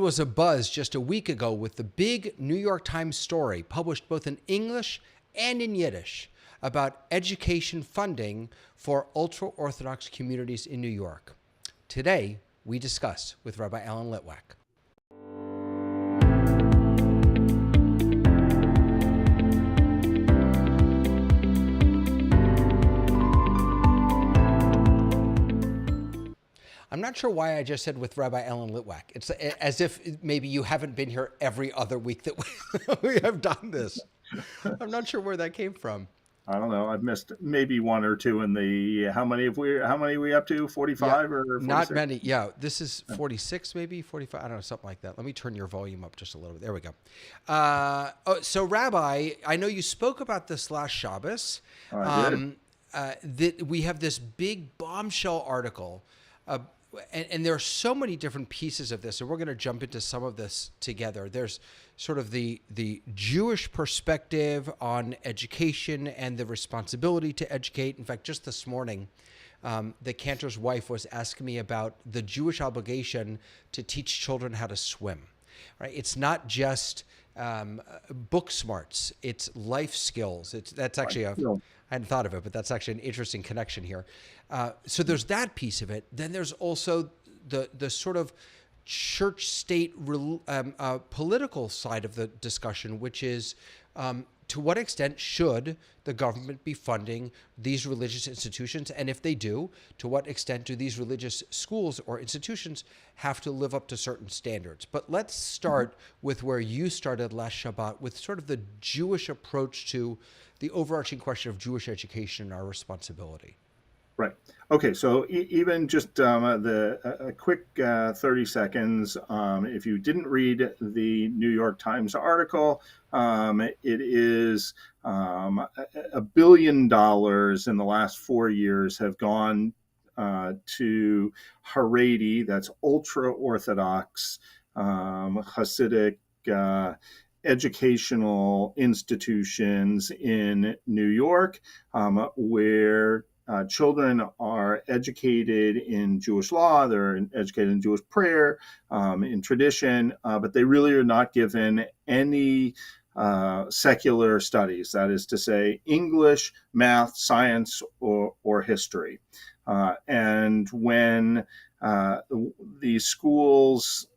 was abuzz just a week ago with the big New York Times story published both in English and in Yiddish about education funding for ultra-Orthodox communities in New York. Today, we discuss with Rabbi Alan Litwack. I'm not sure why I just said with Rabbi Alan Litwack. It's as if maybe you haven't been here every other week that we have done this. I'm not sure where that came from. I don't know. I've missed maybe one or two in the how many are we up to? Yeah, 45 or not 46? many. Yeah, this is 46, maybe 45. I don't know, something like that. Let me turn your volume up just a little bit. There we go. So, Rabbi, I know you spoke about this last Shabbos. I did. That we have this big bombshell article. And there are so many different pieces of this, and we're going to jump into some of this together. There's sort of the Jewish perspective on education and the responsibility to educate. In fact, just this morning, the cantor's wife was asking me about the Jewish obligation to teach children how to swim. Right? It's not just book smarts; it's life skills. That's actually I hadn't thought of it, but that's actually an interesting connection here. So there's that piece of it. Then there's also the sort of church-state political side of the discussion, which is to what extent should the government be funding these religious institutions? And if they do, to what extent do these religious schools or institutions have to live up to certain standards? But let's start with where you started last Shabbat, with sort of the Jewish approach to the overarching question of Jewish education and our responsibility. Right. Okay. So even just a quick 30 seconds. If you didn't read the New York Times article, it is $1 billion in the last 4 years have gone to Haredi, that's ultra Orthodox Hasidic educational institutions in New York, where children are educated in Jewish law, they're educated in Jewish prayer, in tradition, but they really are not given any secular studies, that is to say, English, math, science, or history. And when these schools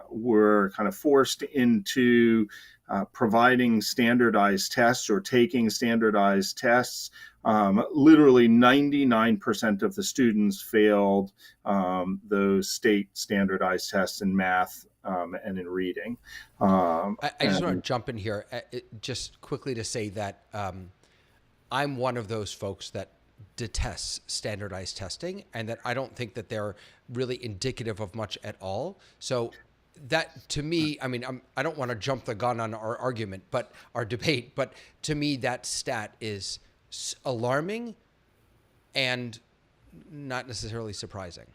were kind of forced into providing standardized tests or taking standardized tests, literally 99% of the students failed those state standardized tests in math and in reading. I just want to jump in here just quickly to say that I'm one of those folks that detests standardized testing, and that I don't think that they're really indicative of much at all. So that, to me, I mean, I don't want to jump the gun on our argument, but our debate, but to me, that stat is alarming and not necessarily surprising.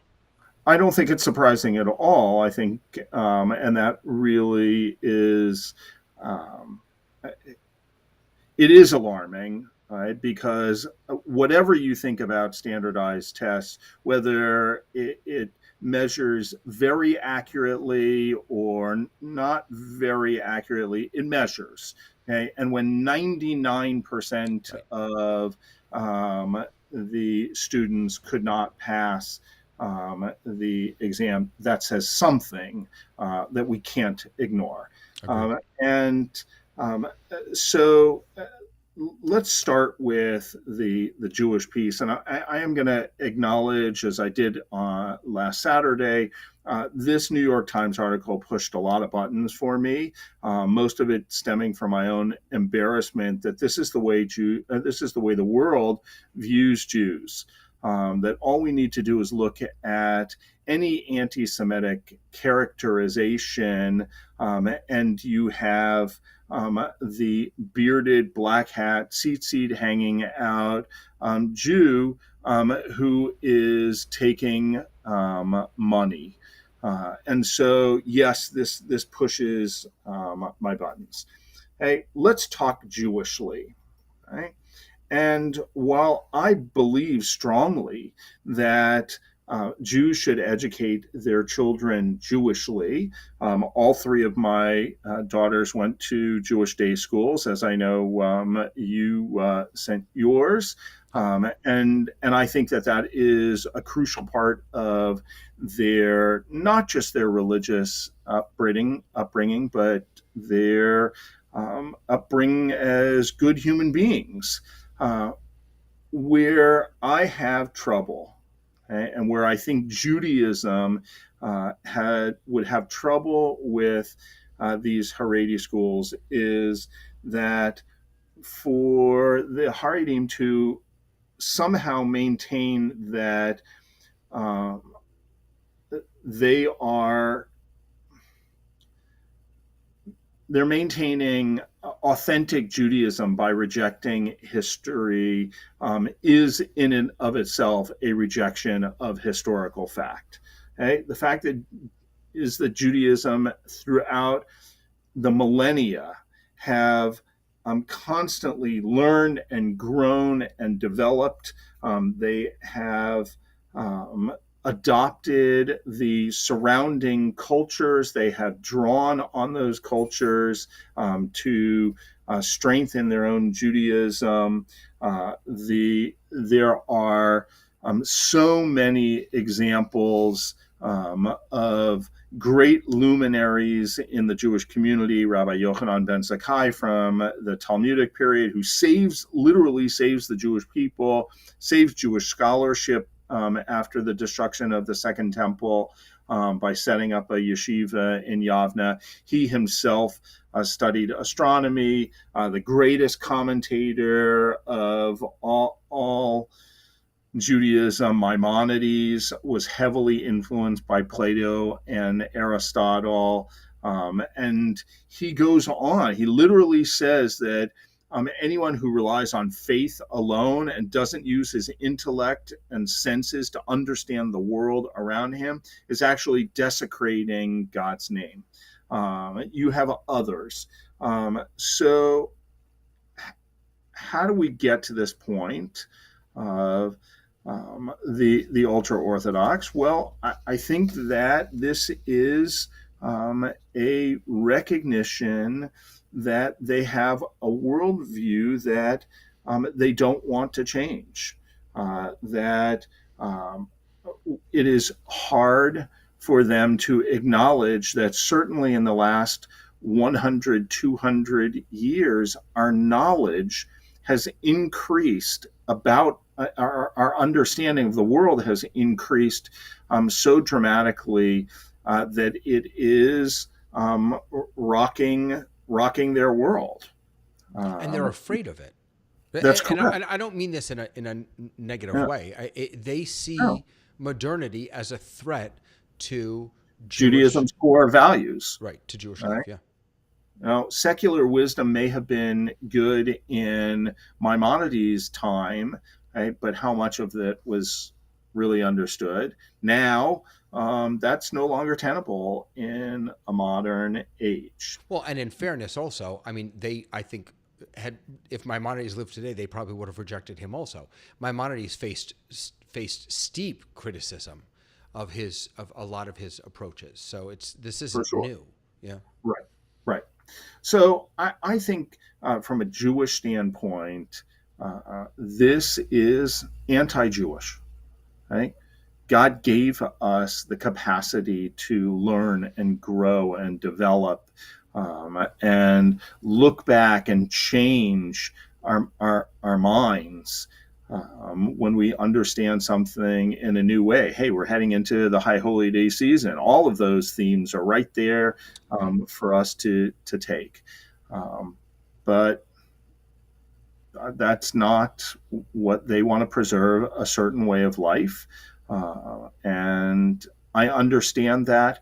I don't think it's surprising at all. I think, and that really is, it is alarming, right? Because whatever you think about standardized tests, whether it measures very accurately or not very accurately, it measures. Okay, and when 99% Right. of the students could not pass the exam, that says something that we can't ignore. Agreed. And so let's start with the Jewish piece, and I am going to acknowledge, as I did last Saturday, this New York Times article pushed a lot of buttons for me. Most of it stemming from my own embarrassment that this is the way the world views Jews. That all we need to do is look at any anti-Semitic characterization, and you have the bearded, black hat, tzitzit hanging out Jew who is taking money. And so, yes, this pushes my buttons. Hey, let's talk Jewishly. Right? And while I believe strongly that Jews should educate their children Jewishly. All three of my daughters went to Jewish day schools, as I know you sent yours, and I think that that is a crucial part of their not just their religious upbringing, but their upbringing as good human beings. Uh, where I have trouble, okay, and where I think Judaism would have trouble with these Haredi schools is that for the Haredim to somehow maintain that um, they are they're maintaining authentic Judaism by rejecting history is in and of itself a rejection of historical fact. Okay? The fact that is that Judaism throughout the millennia have constantly learned and grown and developed. They have um, adopted the surrounding cultures. They have drawn on those cultures to strengthen their own Judaism. There are so many examples of great luminaries in the Jewish community, Rabbi Yochanan ben Zakkai from the Talmudic period, who literally saves the Jewish people, saves Jewish scholarship after the destruction of the Second Temple by setting up a yeshiva in Yavna. He himself studied astronomy, the greatest commentator of all Judaism, Maimonides, was heavily influenced by Plato and Aristotle. And he goes on. He literally says that anyone who relies on faith alone and doesn't use his intellect and senses to understand the world around him is actually desecrating God's name. You have others. So, how do we get to this point of the ultra orthodox? Well, I think that this is a recognition that they have a worldview that they don't want to change. That it is hard for them to acknowledge that certainly in the last 100, 200 years, our knowledge has increased about our understanding of the world has increased so dramatically that it is rocking their world. And they're afraid of it. That's And correct. I don't mean this in a negative Yeah. way. They No. see modernity as a threat to Jewish, Judaism's core values. right, to Jewish life. Right? Yeah. Now, secular wisdom may have been good in Maimonides' time, right? But how much of that was really understood? Now, that's no longer tenable in a modern age. Well, and in fairness, also, I mean, I think, had if Maimonides lived today, they probably would have rejected him. Also, Maimonides faced steep criticism of a lot of his approaches. So this For isn't sure. new. Yeah. Right, right. So I think from a Jewish standpoint, this is anti-Jewish, right? God gave us the capacity to learn and grow and develop and look back and change our minds when we understand something in a new way. Hey, we're heading into the High Holy Day season. All of those themes are right there for us to take. But that's not what they want to preserve a certain way of life. And I understand that,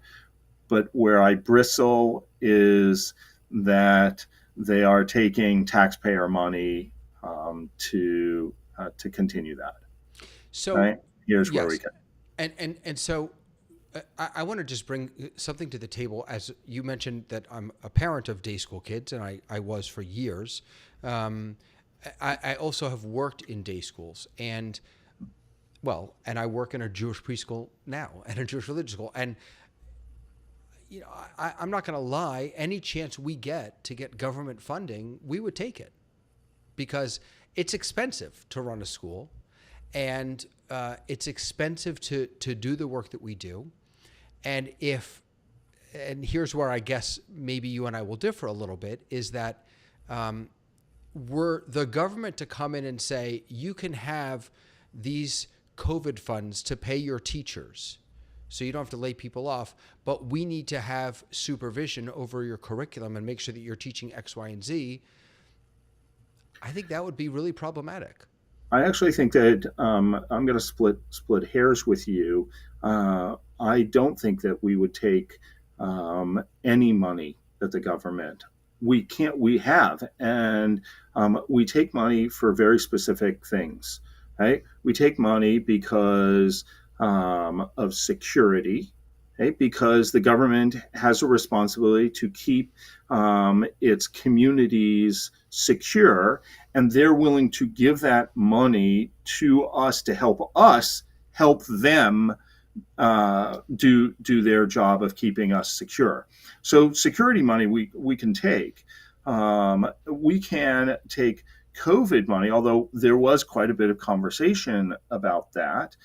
but where I bristle is that they are taking taxpayer money to continue that. So Right? Here's where we yes, get. and so I want to just bring something to the table. As you mentioned that I'm a parent of day school kids, and I was for years. Um, I also have worked in day schools, and Well, and I work in a Jewish preschool now and a Jewish religious school. And, I'm not going to lie, any chance we get to get government funding, we would take it because it's expensive to run a school and it's expensive to do the work that we do. And here's where I guess maybe you and I will differ a little bit, is that were the government to come in and say, you can have these COVID funds to pay your teachers so you don't have to lay people off, but we need to have supervision over your curriculum and make sure that you're teaching X, Y, and Z, I think that would be really problematic. I actually think that I'm going to split hairs with you. I don't think that we would take any money that the government. We can't. We have, and we take money for very specific things. Right? We take money because of security. Right? Because the government has a responsibility to keep its communities secure, and they're willing to give that money to us to help them do their job of keeping us secure. So security money we can take. We can take COVID money, although there was quite a bit of conversation about that,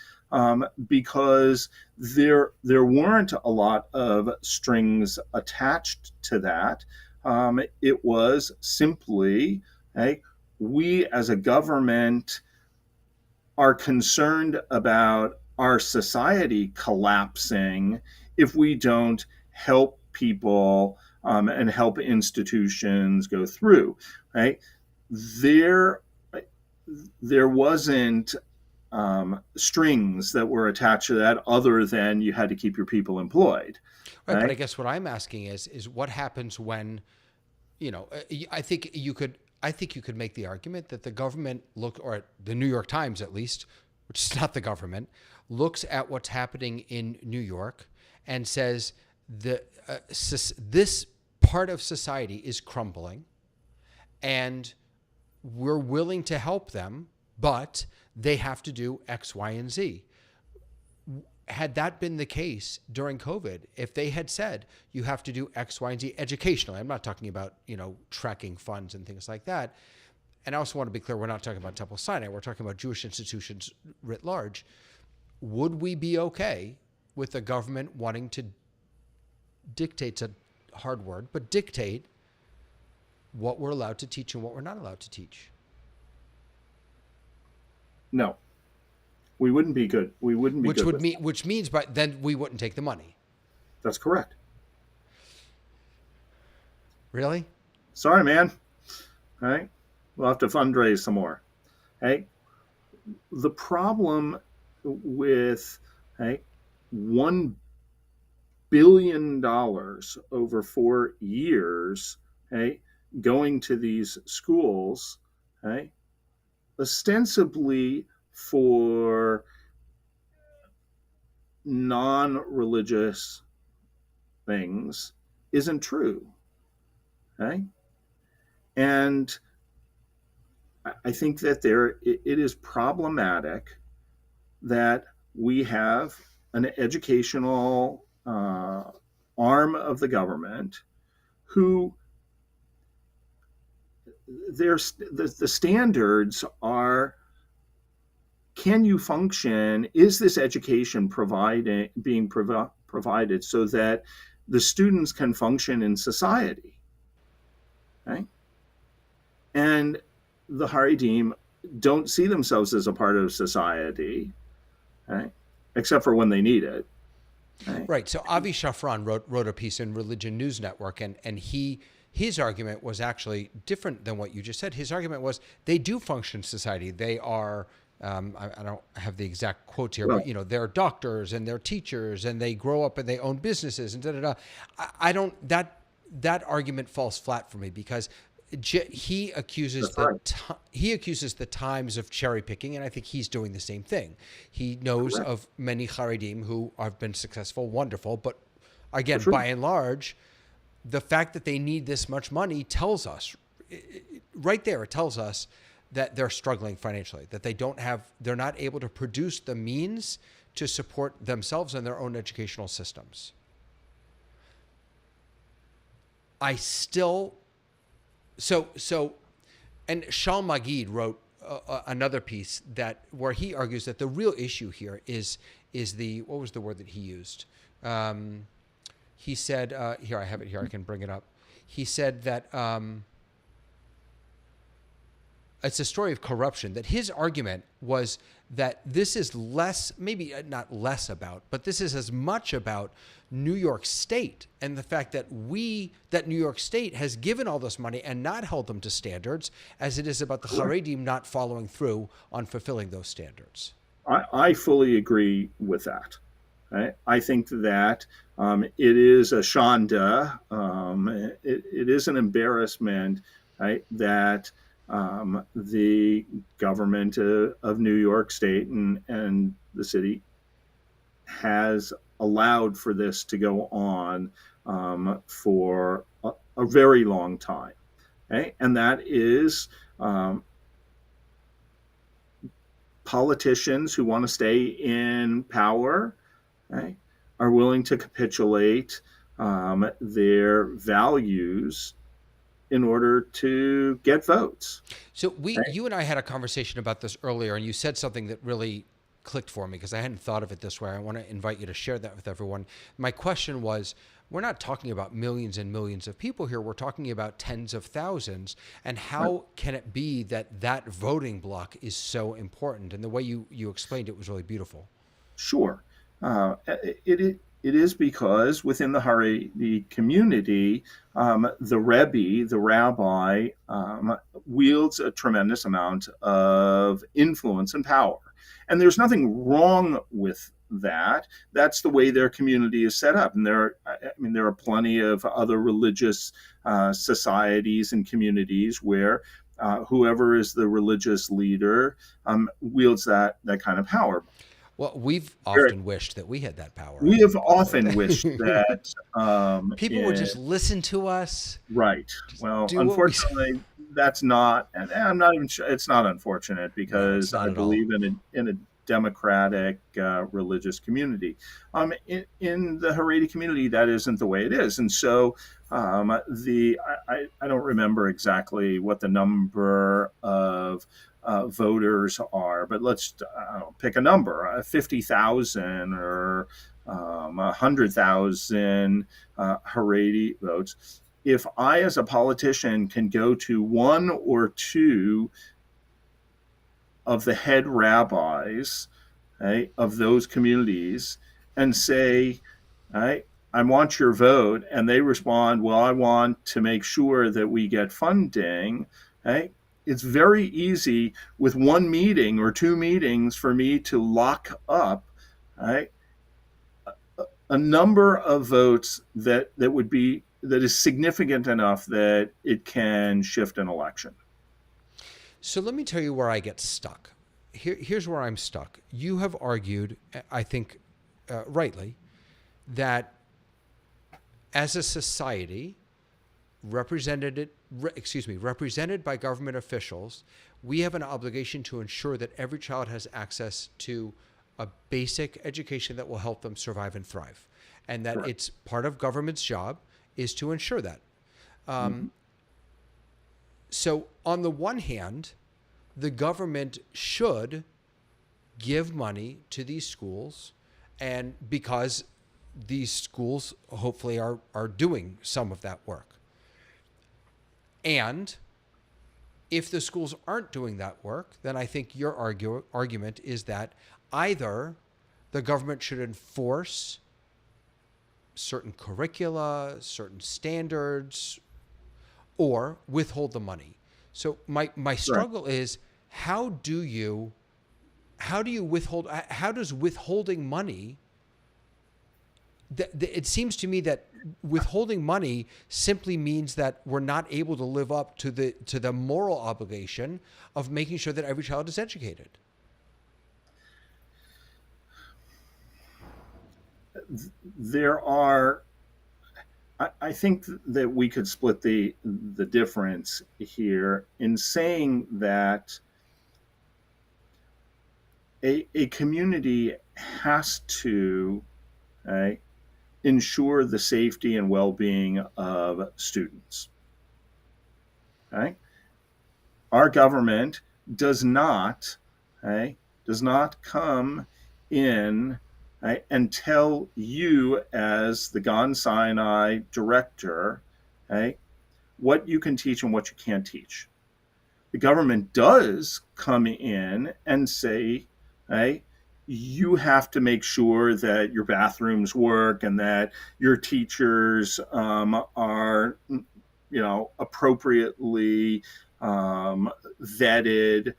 because there weren't a lot of strings attached to that. It was simply, hey, we as a government are concerned about our society collapsing if we don't help people and help institutions go through. Right? There wasn't strings that were attached to that other than you had to keep your people employed. Right, but I guess what I'm asking is what happens when, I think you could make the argument that the government or the New York Times at least, which is not the government, looks at what's happening in New York and says this part of society is crumbling and we're willing to help them, but they have to do X, Y, and Z. Had that been the case during COVID, if they had said you have to do X, Y, and Z educationally, I'm not talking about, tracking funds and things like that. And I also want to be clear, we're not talking about Temple Sinai. We're talking about Jewish institutions writ large. Would we be okay with the government wanting to dictate, a hard word, but dictate what we're allowed to teach and what we're not allowed to teach? No, we wouldn't be good. We wouldn't be good. Which means, but then we wouldn't take the money. That's correct. Really? Sorry, man. All right. We'll have to fundraise some more. Hey, the problem with $1 billion over 4 years, going to these schools, ostensibly for non-religious things, isn't true. And I think that it is problematic that we have an educational arm of the government who the standards are, can you function? Is this education being provided so that the students can function in society? Right? And the Haredim don't see themselves as a part of society, right? Except for when they need it. Right. So Avi Shafran wrote a piece in Religion News Network, and his argument was actually different than what you just said. His argument was they do function in society. They are, I don't have the exact quotes here, well, but they're doctors and they're teachers and they grow up and they own businesses and da da da. I don't, that argument falls flat for me because he accuses the Times of cherry picking, and I think he's doing the same thing. He knows of many Haredim who have been successful, wonderful, but again, by and large, the fact that they need this much money tells us, right there, it tells us that they're struggling financially, that they're not able to produce the means to support themselves and their own educational systems. I still, so, and Shal Magid wrote another piece where he argues that the real issue here is the, what was the word that he used? He said, here I have it here, I can bring it up. He said that it's a story of corruption, that his argument was that this is less, maybe not less about, but this is as much about New York State and the fact that New York State has given all this money and not held them to standards, as it is about the Haredim not following through on fulfilling those standards. I fully agree with that. Right? I think that it is a shanda, it is an embarrassment, right, that the government of New York State and the city has allowed for this to go on for a very long time. Okay? And that is politicians who want to stay in power, right, are willing to capitulate their values in order to get votes. So you and I had a conversation about this earlier, and you said something that really clicked for me because I hadn't thought of it this way. I want to invite you to share that with everyone. My question was, we're not talking about millions and millions of people here. We're talking about tens of thousands. And how can it be that voting block is so important? And the way you explained it was really beautiful. Sure. It is because within the Haredi community, the Rebbe, the rabbi, wields a tremendous amount of influence and power. And there's nothing wrong with that. That's the way their community is set up. And there are plenty of other religious societies and communities where whoever is the religious leader wields that kind of power. Well, we've often wished that we had that power. We have often wished that people would just listen to us. Right. Well, unfortunately, that's not, and I'm not even sure. It's not unfortunate because I believe in a democratic religious community. In the Haredi community, that isn't the way it is, and so I don't remember exactly what the number of voters are, but let's pick a number, 50,000 or 100,000 Haredi votes. If I, as a politician, can go to one or two of the head rabbis, right, of those communities and say, right, I want your vote, and they respond, well, I want to make sure that we get funding, right? It's very easy with one meeting or two meetings for me to lock up, right, a number of votes that is significant enough that it can shift an election. So let me tell you where I get stuck. Here's where I'm stuck. You have argued, I think rightly, that as a society represented by government officials, we have an obligation to ensure that every child has access to a basic education that will help them survive and thrive. And that Correct. It's part of government's job is to ensure that. So on the one hand, the government should give money to these schools, and because these schools hopefully are doing some of that work. And if the schools aren't doing that work, then I think your argument is that either the government should enforce certain curricula, certain standards, or withhold the money. So my struggle is, how does withholding money, it seems to me that withholding money simply means that we're not able to live up to the moral obligation of making sure that every child is educated. I think that we could split the difference here in saying that a community has to, right, ensure the safety and well-being of students. Right? Our government does not, right, does not come in, right, and tell you as the Gon Sinai director, right, what you can teach and what you can't teach. The government does come in and say, right, you have to make sure that your bathrooms work and that your teachers are, appropriately vetted.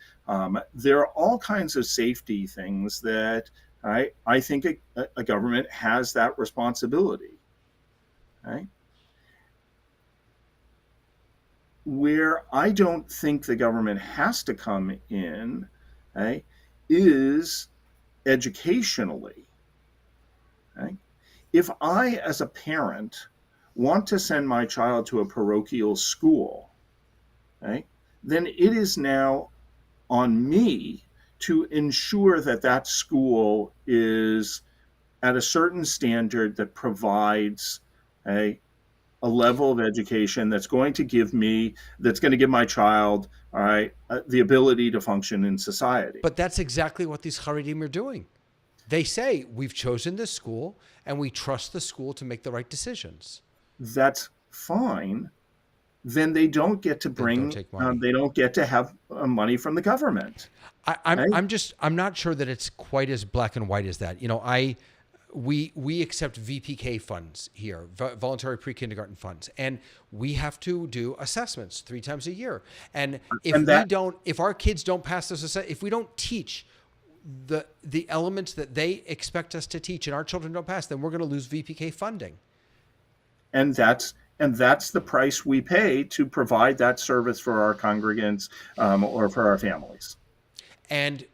There are all kinds of safety things that I think a government has that responsibility. Right? Where I don't think the government has to come in, right, is educationally. Right? If I, as a parent, want to send my child to a parochial school, right, then it is now on me to ensure that that school is at a certain standard that provides a level of education that's going to give me, that's going to give my child, all right, the ability to function in society. But that's exactly what these Haredim are doing. They say, we've chosen this school and we trust the school to make the right decisions. That's fine. Then they don't get to Then don't bring, take money. they don't get to have money from the government. Right? I'm not sure that it's quite as black and white as that. We accept VPK funds here, voluntary pre-kindergarten funds, and we have to do assessments 3 times a year. And if our kids don't pass those assessments, if we don't teach the elements that they expect us to teach, and our children don't pass, then we're going to lose VPK funding. And that's the price we pay to provide that service for our congregants or for our families. And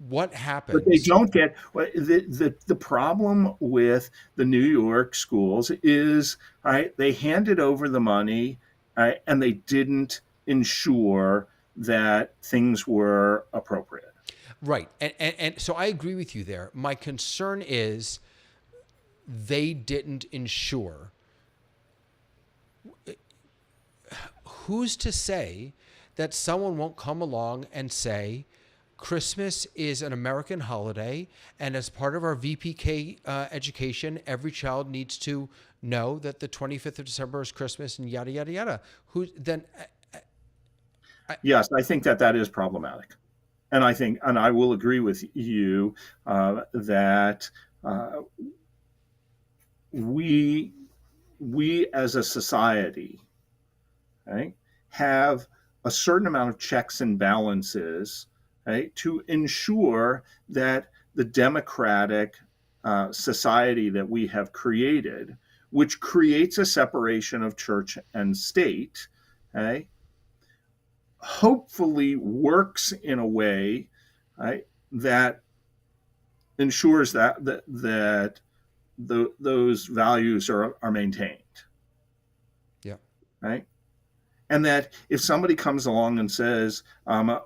what happens? But they don't get the problem with the New York schools is, right, they handed over the money, right, and they didn't ensure that things were appropriate. Right. And so I agree with you there. My concern is they didn't ensure. Who's to say that someone won't come along and say, Christmas is an American holiday, and as part of our VPK education, every child needs to know that the 25th of December is Christmas, and yada, yada, yada. Yes, I think that is problematic. And I will agree with you that we as a society, right, have a certain amount of checks and balances, right, to ensure that the democratic society that we have created, which creates a separation of church and state, right, hopefully works in a way, right, that ensures that those values are maintained. Yeah. Right. And that if somebody comes along and says,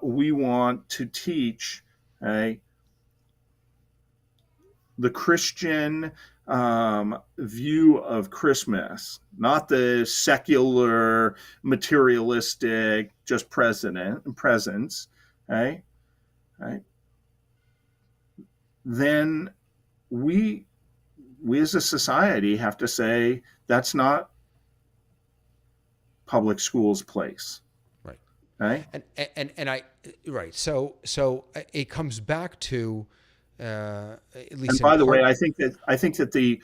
we want to teach, right, the Christian view of Christmas, not the secular, materialistic, just presence, right? Right? Then we as a society have to say that's not public schools' place. Right. Right. Right. So it comes back to at least. And by the way, I think that the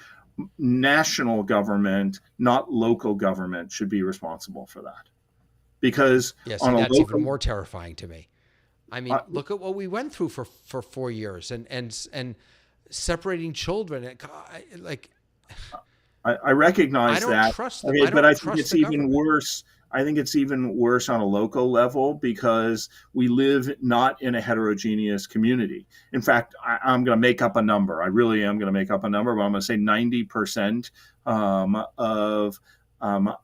national government, not local government, should be responsible for that. Because that's even more terrifying to me. I mean, look at what we went through for 4 years and separating children. I recognize that. I don't trust them. But I think it's even worse. I think it's even worse on a local level because we live not in a heterogeneous community. In fact, I'm going to make up a number. I really am going to make up a number, but I'm going to say 90% of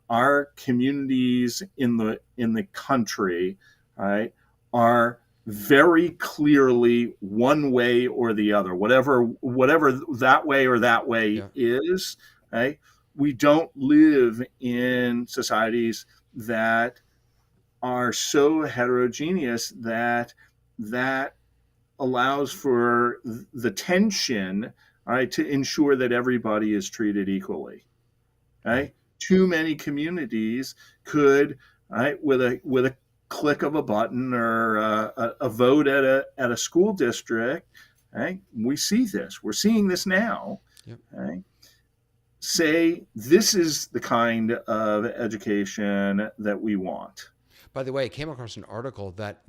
our communities in the country, right, are very clearly one way or the other, whatever that way or that way Yeah. is. Right? We don't live in societies that are so heterogeneous that allows for the tension, right, to ensure that everybody is treated equally. Right. Right? Too many communities could, right, with a click of a button or a vote at a school district, right? We see this. We're seeing this now. Yep. Right? Say this is the kind of education that we want. By the way, I came across an article that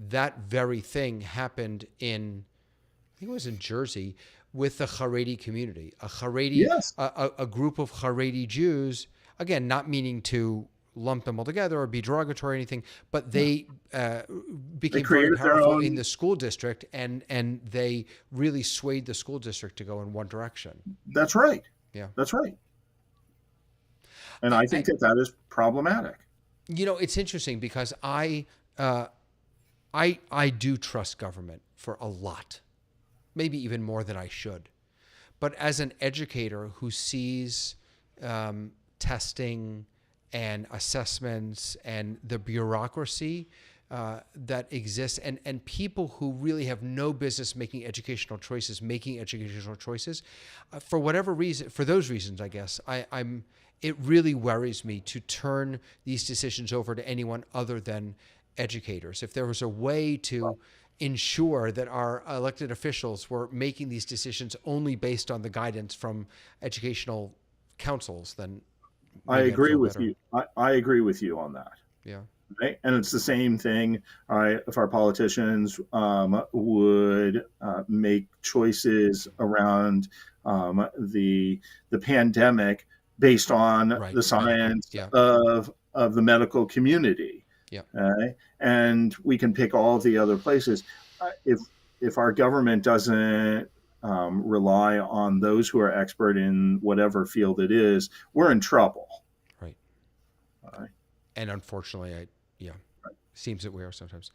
very thing happened in, I think it was in Jersey, with the Haredi community. Yes, A group of Haredi Jews, again, not meaning to lump them all together or be derogatory or anything, but they they became very created their powerful in own. the school district, and they really swayed the school district to go in one direction. That's right. Yeah. That's right. And I think that is problematic. It's interesting because uh, I do trust government for a lot, maybe even more than I should. But as an educator who sees testing and assessments and the bureaucracy that exists, and people who really have no business making educational choices, for whatever reason, for those reasons, I guess, it really worries me to turn these decisions over to anyone other than educators. If there was a way to ensure that our elected officials were making these decisions only based on the guidance from educational councils, then I maybe I'd agree feel with better. you. I agree with you on that. Yeah. Right? And it's the same thing. All right, if our politicians would make choices around the pandemic based on Right. the Medical. science Yeah. of the medical community, Yeah. and we can pick all of the other places. If our government doesn't rely on those who are expert in whatever field it is, we're in trouble. Right. All right? And unfortunately, yeah, seems that we are sometimes.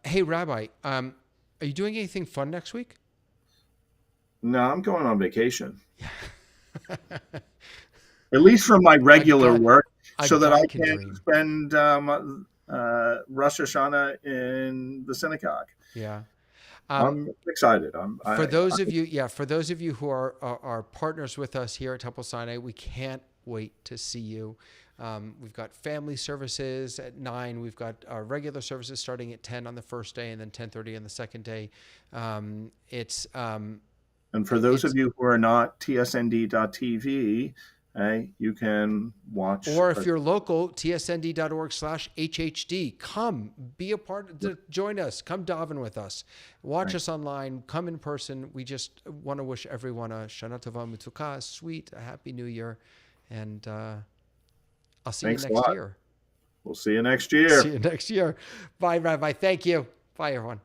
Hey, Rabbi, are you doing anything fun next week? No, I'm going on vacation. At least from my A regular guy, work, a so that I guy can can dream. spend Rosh Hashanah in the synagogue. Yeah. Um, I'm excited. for those of you, yeah, for those of you who are partners with us here at Temple Sinai, we can't wait to see you. We've got family services at 9. We've got our regular services starting at 10 on the first day, and then 10:30 on the second day. It's and for those of you who are not tsnd.tv, you can watch. Or if you're local, tsnd.org/HHD. Come, be a part, join us, come daven with us. Watch us online, come in person. We just want to wish everyone a Shana Tova Mituka, a sweet, a happy new year. And I'll see Thanks you a next lot. year. We'll see you next See year. you next year. Bye, Rabbi. Thank you. Bye, everyone.